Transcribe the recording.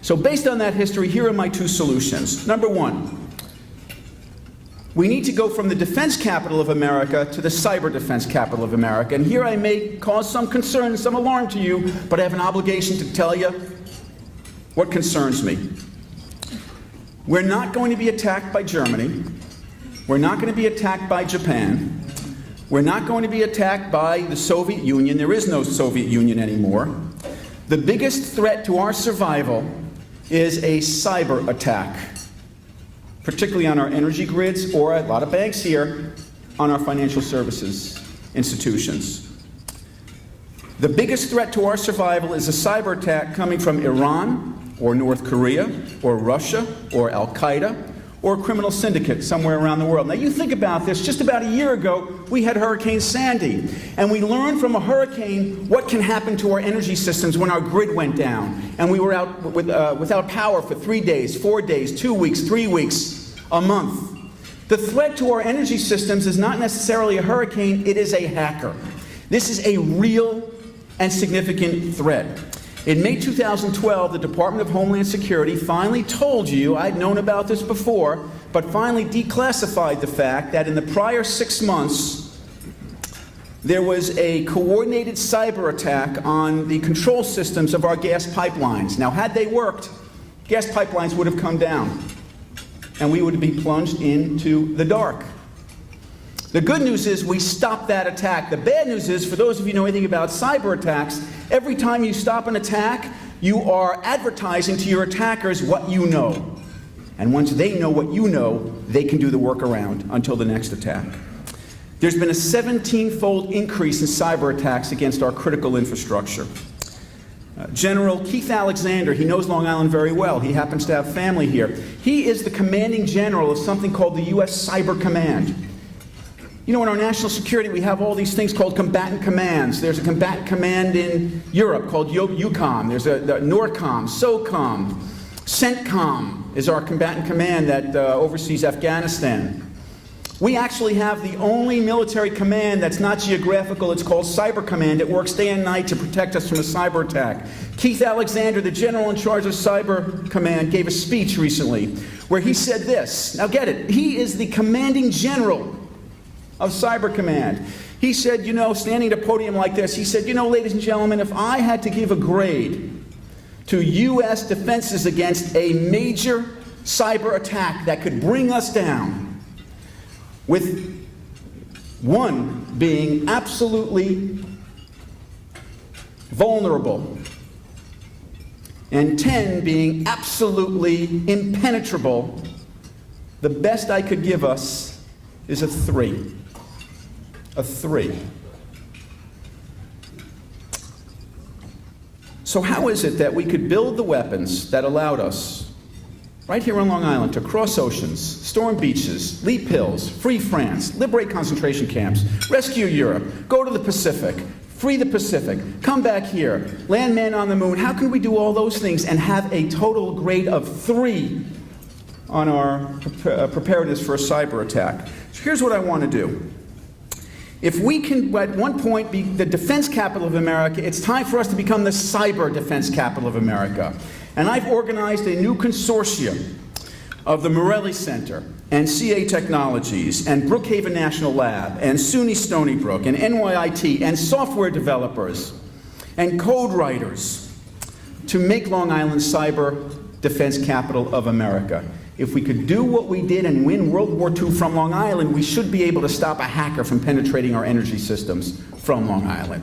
So based on that history, here are my two solutions. Number one, we need to go from the defense capital of America to the cyber defense capital of America. And here I may cause some concern, some alarm to you, but I have an obligation to tell you what concerns me. We're not going to be attacked by Germany. We're not going to be attacked by Japan. We're not going to be attacked by the Soviet Union. There is no Soviet Union anymore. The biggest threat to our survival is a cyber attack, particularly on our energy grids, or a lot of banks here, on our financial services institutions. The biggest threat to our survival is a cyber attack coming from Iran, or North Korea, or Russia, or Al-Qaeda, or a criminal syndicate somewhere around the world. Now you think about this, just about a year ago, we had Hurricane Sandy, and we learned from a hurricane what can happen to our energy systems when our grid went down, and we were out without power for 3 days, 4 days, 2 weeks, 3 weeks, a month. The threat to our energy systems is not necessarily a hurricane, it is a hacker. This is a real and significant threat. In May 2012, the Department of Homeland Security finally told you, I'd known about this before, but finally declassified the fact that in the prior 6 months, there was a coordinated cyber attack on the control systems of our gas pipelines. Now, had they worked, gas pipelines would have come down, and we would be plunged into the dark. The good news is we stopped that attack. The bad news is, for those of you who know anything about cyber attacks, every time you stop an attack, you are advertising to your attackers what you know. And once they know what you know, they can do the workaround until the next attack. There's been a 17-fold increase in cyber attacks against our critical infrastructure. General Keith Alexander, he knows Long Island very well. He happens to have family here. He is the commanding general of something called the U.S. Cyber Command. You know, in our national security, we have all these things called combatant commands. There's a combatant command in Europe called EUCOM. There's a NORDCOM, SOCOM, CENTCOM is our combatant command that oversees Afghanistan. We actually have the only military command that's not geographical. It's called Cyber Command. It works day and night to protect us from a cyber attack. Keith Alexander, the general in charge of Cyber Command, gave a speech recently where he said this. Now get it. He is the commanding general of Cyber Command. He said, you know, standing at a podium like this, he said, you know, ladies and gentlemen, if I had to give a grade to U.S. defenses against a major cyber attack that could bring us down, with 1 being absolutely vulnerable and 10 being absolutely impenetrable, the best I could give us is a 3. A 3. So how is it that we could build the weapons that allowed us, right here on Long Island, to cross oceans, storm beaches, leap hills, free France, liberate concentration camps, rescue Europe, go to the Pacific, free the Pacific, come back here, land man on the moon? How can we do all those things and have a total grade of 3 on our preparedness for a cyber attack? So here's what I want to do. If we can, at one point, be the defense capital of America, it's time for us to become the cyber defense capital of America. And I've organized a new consortium of the Morelli Center and CA Technologies and Brookhaven National Lab and SUNY Stony Brook and NYIT and software developers and code writers to make Long Island cyber defense capital of America. If we could do what we did and win World War II from Long Island, we should be able to stop a hacker from penetrating our energy systems from Long Island.